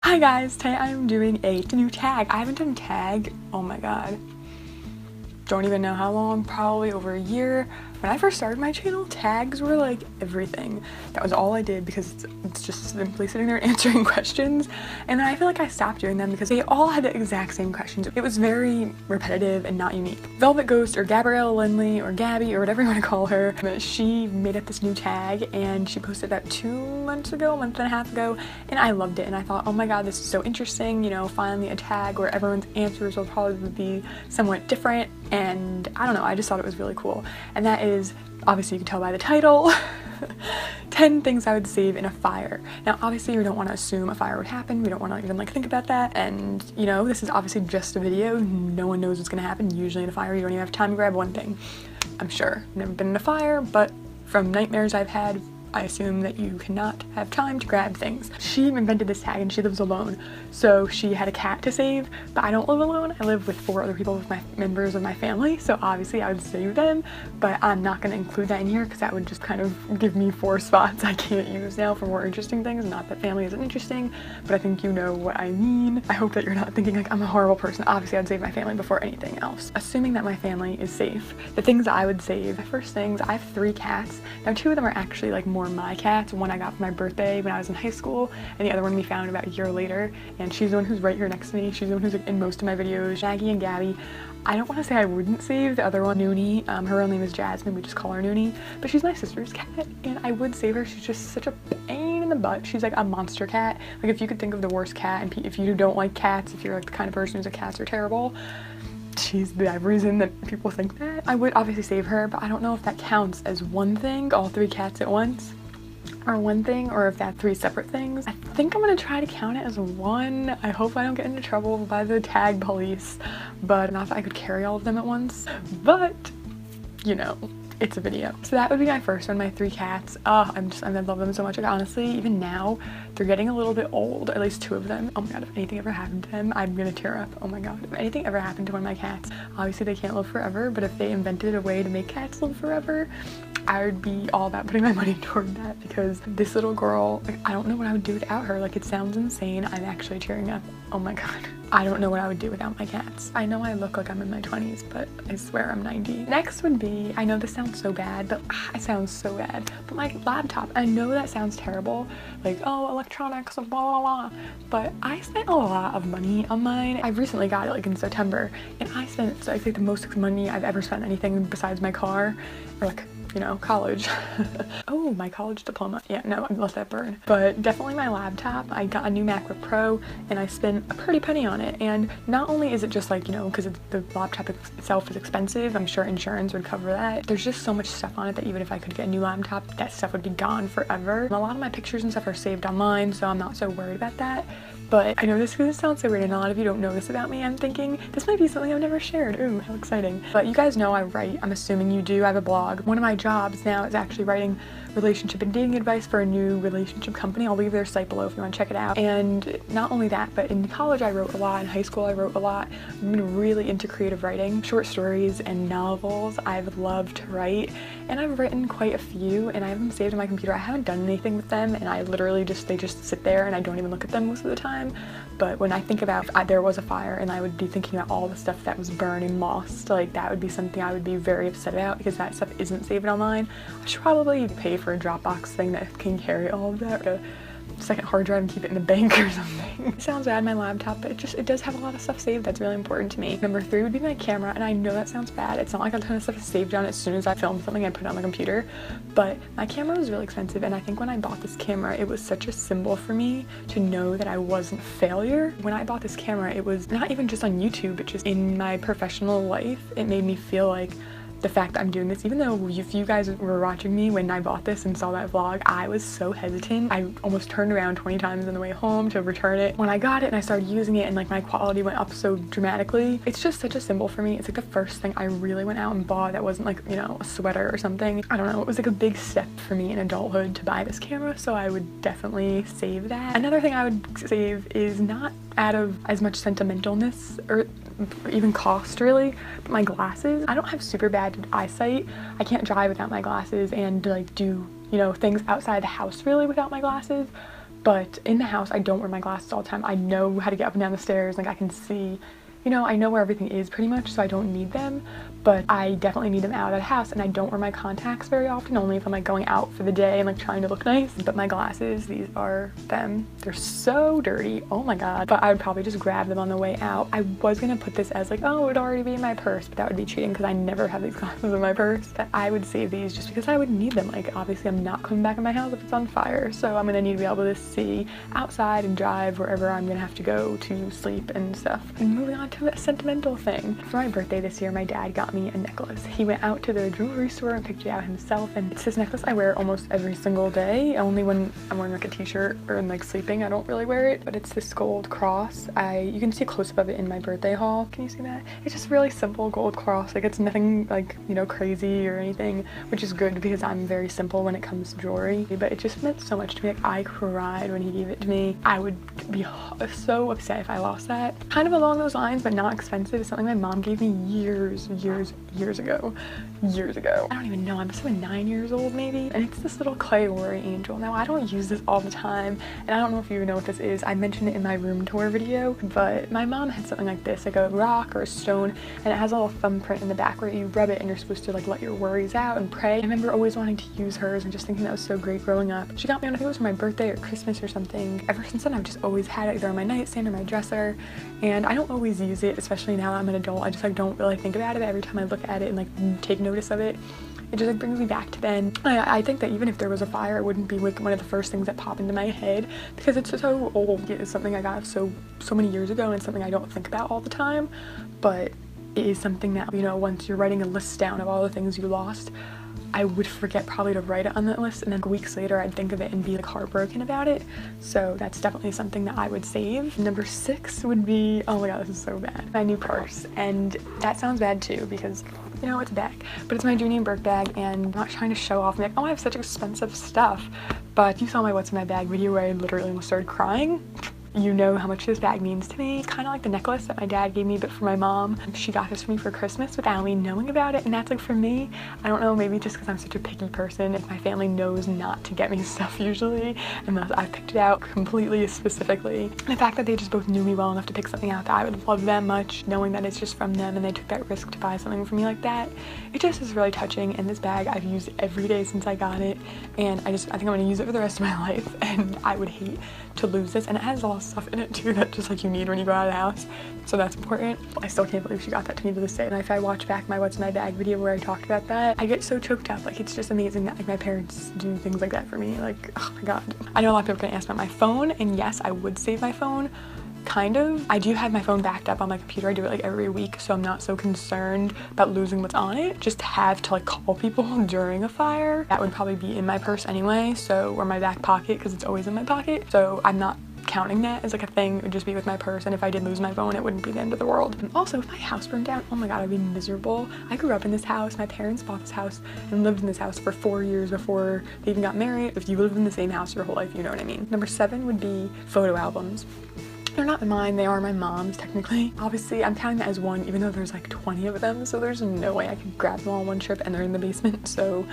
Hi guys, today I'm doing a new tag. I haven't done tag, oh my god, don't even know how long, probably over a year. When I first started my channel, tags were like everything. That was all I did because it's just simply sitting there answering questions. And then I feel like I stopped doing them because they all had the exact same questions. It was very repetitive and not unique. Velvet Ghost or Gabrielle Lindley or Gabby or whatever you want to call her, she made up this new tag and she posted that 2 months ago, a month and a half ago, and I loved it. And I thought, oh my god, this is so interesting, you know, finally a tag where everyone's answers will probably be somewhat different. And I don't know, I just thought it was really cool. And that is, obviously you can tell by the title, 10 things I would save in a fire. Now obviously we don't want to assume a fire would happen, we don't want to even like think about that, and you know, this is obviously just a video, no one knows what's gonna happen. Usually in a fire you don't even have time to grab one thing. I'm sure, I've never been in a fire, but from nightmares I've had, I assume that you cannot have time to grab things. She invented this tag and she lives alone. So she had a cat to save, but I don't live alone. I live with 4 other people, with my members of my family. So obviously I would save them, but I'm not gonna include that in here because that would just kind of give me 4 spots I can't use now for more interesting things. Not that family isn't interesting, but I think you know what I mean. I hope that you're not thinking like I'm a horrible person. Obviously I'd save my family before anything else. Assuming that my family is safe, the things I would save, the first things, I have 3 cats. Now 2 of them are actually like more my cats. One I got for my birthday when I was in high school, and the other one we found about a year later, and she's the one who's right here next to me. She's the one who's like, in most of my videos. Maggie and Gabby, I don't want to say I wouldn't save. The other one, Noonie, her real name is Jasmine, we just call her Noonie, but she's my sister's cat and I would save her. She's just such a pain in the butt. She's like a monster cat. Like if you could think of the worst cat, and if you don't like cats, if you're like the kind of person who's like cats are terrible, she's the reason that people think that. I would obviously save her, but I don't know if that counts as one thing, all 3 cats at once, or one thing, or if that's 3 separate things. I think I'm gonna try to count it as one. I hope I don't get into trouble by the tag police, but not that I could carry all of them at once, but you know, it's a video. So that would be my first one, my 3 cats. I love them so much. Like honestly, even now, they're getting a little bit old, at least 2 of them. Oh my god, if anything ever happened to them, I'm gonna tear up. Oh my god, if anything ever happened to one of my cats, obviously they can't live forever, but if they invented a way to make cats live forever, I would be all about putting my money toward that, because this little girl, like, I don't know what I would do without her. Like, it sounds insane. I'm actually tearing up. Oh my god. I don't know what I would do without my cats. I know I look like I'm in my 20s, but I swear I'm 90. Next would be, I know this sounds so bad, but it sounds so bad, but my laptop. I know that sounds terrible, like, oh, electronics, blah, blah, blah, but I spent a lot of money on mine. I recently got it like in September, and I spent, I think, the most money I've ever spent on anything besides my car, or like, you know, college. Oh, my college diploma. Yeah, no, I let that burn. But definitely my laptop. I got a new MacBook Pro and I spent a pretty penny on it. And not only is it just like, you know, because the laptop itself is expensive, I'm sure insurance would cover that. There's just so much stuff on it that even if I could get a new laptop, that stuff would be gone forever. And a lot of my pictures and stuff are saved online, so I'm not so worried about that. But I know this is gonna sound so weird and a lot of you don't know this about me. I'm thinking this might be something I've never shared. Ooh, how exciting. But you guys know I write. I'm assuming you do. I have a blog. One of my jobs now is actually writing relationship and dating advice for a new relationship company. I'll leave their site below if you want to check it out. And not only that, but in college I wrote a lot, in high school I wrote a lot. I've been really into creative writing, short stories and novels. I've loved to write, and I've written quite a few, and I have them saved on my computer. I haven't done anything with them, and I literally they just sit there and I don't even look at them most of the time. But when I think about if there was a fire and I would be thinking about all the stuff that was burned and lost, like that would be something I would be very upset about, because that stuff isn't saved online. I should probably pay for a Dropbox thing that can carry all of that, like a second hard drive and keep it in the bank or something. It sounds bad, my laptop, but it does have a lot of stuff saved that's really important to me. Number 3 would be my camera, and I know that sounds bad. It's not like a ton of stuff is saved on as soon as I film something I put it on my computer, but my camera was really expensive, and I think when I bought this camera, it was such a symbol for me to know that I wasn't a failure. When I bought this camera, it was not even just on YouTube, but just in my professional life. It made me feel like the fact that I'm doing this, even though if you guys were watching me when I bought this and saw that vlog, I was so hesitant. I almost turned around 20 times on the way home to return it. When I got it and I started using it and like my quality went up so dramatically, it's just such a symbol for me. It's like the first thing I really went out and bought that wasn't like, you know, a sweater or something. I don't know, it was like a big step for me in adulthood to buy this camera, so I would definitely save that. Another thing I would save is not out of as much sentimentalness or even cost really, but my glasses. I don't have super bad eyesight. I can't drive without my glasses and like do, you know, things outside the house really without my glasses, But in the house, I don't wear my glasses all the time. I know how to get up and down the stairs, like I can see, you know, I know where everything is pretty much, so I don't need them, but I definitely need them out of the house, and I don't wear my contacts very often, only if I'm like going out for the day and like trying to look nice. But my glasses, these are them. They're so dirty, oh my god. But I would probably just grab them on the way out. I was gonna put this as like, oh, it would already be in my purse, but that would be cheating because I never have these glasses in my purse. But I would save these just because I would need them. Like, obviously I'm not coming back in my house if it's on fire, so I'm gonna need to be able to see outside and drive wherever I'm gonna have to go to sleep and stuff. And moving on to a sentimental thing. For my birthday this year, my dad got me a necklace. He went out to the jewelry store and picked it out himself, and it's this necklace I wear almost every single day. Only when I'm wearing like a t-shirt or like sleeping, I don't really wear it. But it's this gold cross. You can see a close-up of it in my birthday haul. Can you see that? It's just really simple gold cross. Like, it's nothing like, you know, crazy or anything, which is good because I'm very simple when it comes to jewelry. But it just meant so much to me. Like, I cried when he gave it to me. I would be so upset if I lost that. Kind of along those lines, but not expensive, is something my mom gave me years ago. I don't even know, I must have been 9 years old maybe. And it's this little clay worry angel. Now, I don't use this all the time, and I don't know if you even know what this is. I mentioned it in my room tour video, but my mom had something like this, like a rock or a stone, and it has a little thumbprint in the back where you rub it and you're supposed to like let your worries out and pray. I remember always wanting to use hers and just thinking that was so great growing up. She got me one, I think it was for my birthday or Christmas or something. Ever since then, I've just always had it either on my nightstand or my dresser, and I don't always use it, especially now that I'm an adult. I just like don't really think about it, but every time I look at it and like take notice of it, it just like brings me back to then. I think that even if there was a fire, it wouldn't be like one of the first things that pop into my head because it's so old. It's something I got so many years ago, and it's something I don't think about all the time, but it is something that, you know, once you're writing a list down of all the things you lost, I would forget probably to write it on that list, and then weeks later I'd think of it and be like heartbroken about it. So that's definitely something that I would save. Number 6 would be, oh my god, this is so bad, my new purse. And that sounds bad too because, you know, it's a bag, but it's my Junie and Burke bag, and I'm not trying to show off and be like, oh, I have such expensive stuff. But you saw my what's in my bag video where I literally almost started crying. You know how much this bag means to me. Kind of like the necklace that my dad gave me, but for my mom. She got this for me for Christmas without me knowing about it, and that's like, for me, I don't know, maybe just because I'm such a picky person, if my family knows not to get me stuff usually, and thus I picked it out completely specifically. And the fact that they just both knew me well enough to pick something out that I would love that much, knowing that it's just from them and they took that risk to buy something for me like that, it just is really touching. And this bag I've used every day since I got it, and I think I'm gonna use it for the rest of my life, and I would hate to lose this. And it has all stuff in it too that just like you need when you go out of the house, so that's important. I still can't believe she got that to me to this day, and if I watch back my what's in my bag video where I talked about that, I get so choked up. Like, it's just amazing that like my parents do things like that for me. Like, oh my god. I know a lot of people are gonna ask about my phone, and yes, I would save my phone. Kind of. I do have my phone backed up on my computer. I do it like every week, so I'm not so concerned about losing what's on it. Just have to like call people during a fire. That would probably be in my purse anyway, so, or my back pocket, because it's always in my pocket. So I'm not counting that as like a thing. It would just be with my purse, and if I did lose my phone, it wouldn't be the end of the world. And also, if my house burned down, oh my god, I'd be miserable. I grew up in this house. My parents bought this house and lived in this house for 4 years before they even got married. If you live in the same house your whole life, you know what I mean. Number 7 would be photo albums. They're not mine, they are my mom's technically. Obviously, I'm counting that as one, even though there's like 20 of them, so there's no way I could grab them all on one trip, and they're in the basement, so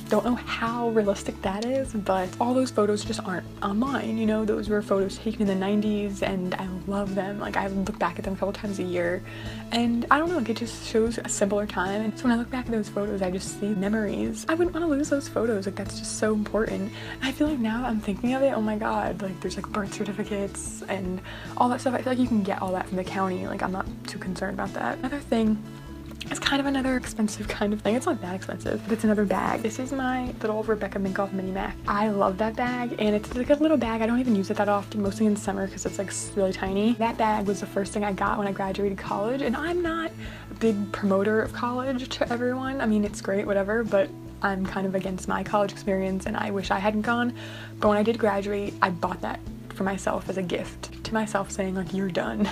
don't know how realistic that is, but all those photos just aren't online, you know? Those were photos taken in the 90s, and I love them. Like, I look back at them a couple times a year, and I don't know, like, it just shows a simpler time, and so when I look back at those photos, I just see memories. I wouldn't want to lose those photos. Like, that's just so important. And I feel like now that I'm thinking of it, oh my god, like, there's like birth certificates and all that stuff. I feel like you can get all that from the county. Like, I'm not too concerned about that. Another thing, it's kind of another expensive kind of thing. It's not that expensive, but it's another bag. This is my little Rebecca Minkoff Mini Mac. I love that bag, and it's like a little bag. I don't even use it that often, mostly in summer because it's like really tiny. That bag was the first thing I got when I graduated college, and I'm not a big promoter of college to everyone. I mean, it's great, whatever, but I'm kind of against my college experience, and I wish I hadn't gone. But when I did graduate, I bought that for myself as a gift to to myself saying like, you're done.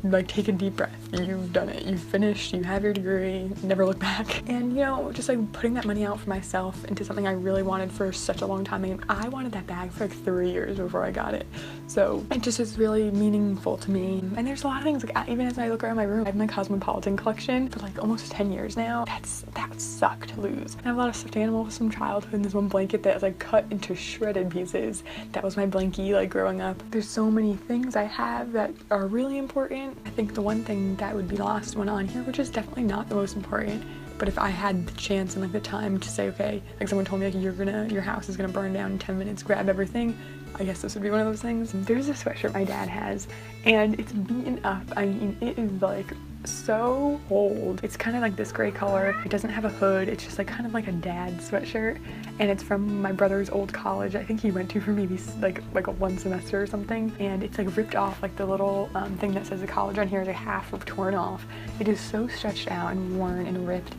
Like, take a deep breath. You've done it. You've finished. You have your degree. Never look back. And you know, just like putting that money out for myself into something I really wanted for such a long time. I mean, I wanted that bag for like 3 years before I got it. So it just is really meaningful to me. And there's a lot of things, like even as I look around my room, I have my Cosmopolitan collection for like almost 10 years now. That sucked to lose. I have a lot of stuffed animals from childhood, and there's one blanket that is like cut into shredded pieces. That was my blankie like growing up. There's so many things I have that are really important. I think the one thing that would be the last one on here, which is definitely not the most important, but if I had the chance and like the time to say, okay, like someone told me like your house is gonna burn down in 10 minutes, grab everything, I guess this would be one of those things. There's a sweatshirt my dad has, and it's beaten up. I mean, it is like so old. It's kind of like this gray color. It doesn't have a hood. It's just like kind of like a dad sweatshirt, and it's from my brother's old college. I think he went to for maybe like a 1 semester or something, and it's like ripped off. Like the little thing that says the college on here is like half of torn off. It is so stretched out and worn and ripped.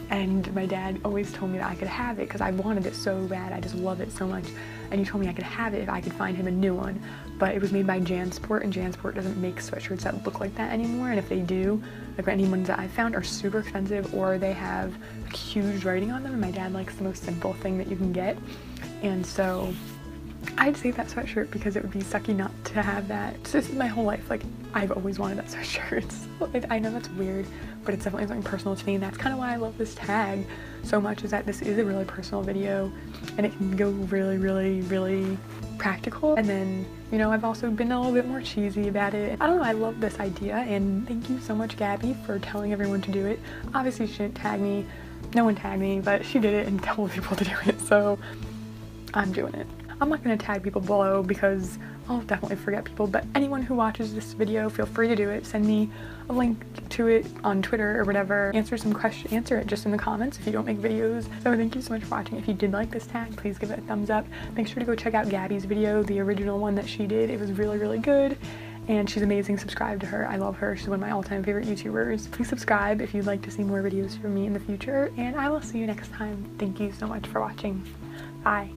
And my dad always told me that I could have it because I wanted it so bad. I just love it so much. And he told me I could have it if I could find him a new one. But it was made by JanSport, and JanSport doesn't make sweatshirts that look like that anymore. And if they do, like any ones that I've found are super expensive, or they have like huge writing on them. And my dad likes the most simple thing that you can get. And so I'd save that sweatshirt because it would be sucky not to have that. So this is my whole life. Like, I've always wanted that sweatshirt. I know that's weird, but it's definitely something personal to me, and that's kind of why I love this tag so much, is that this is a really personal video, and it can go really, really, really practical. And then, you know, I've also been a little bit more cheesy about it. I don't know, I love this idea, and thank you so much, Gabby, for telling everyone to do it. Obviously, she didn't tag me. No one tagged me, but she did it and told people to do it, so I'm doing it. I'm not going to tag people below because I'll definitely forget people, but anyone who watches this video, feel free to do it. Send me a link to it on Twitter or whatever. Answer it just in the comments if you don't make videos. So thank you so much for watching. If you did like this tag, please give it a thumbs up. Make sure to go check out Gabby's video, the original one that she did. It was really, really good. And she's amazing. Subscribe to her. I love her. She's one of my all-time favorite YouTubers. Please subscribe if you'd like to see more videos from me in the future, and I will see you next time. Thank you so much for watching. Bye.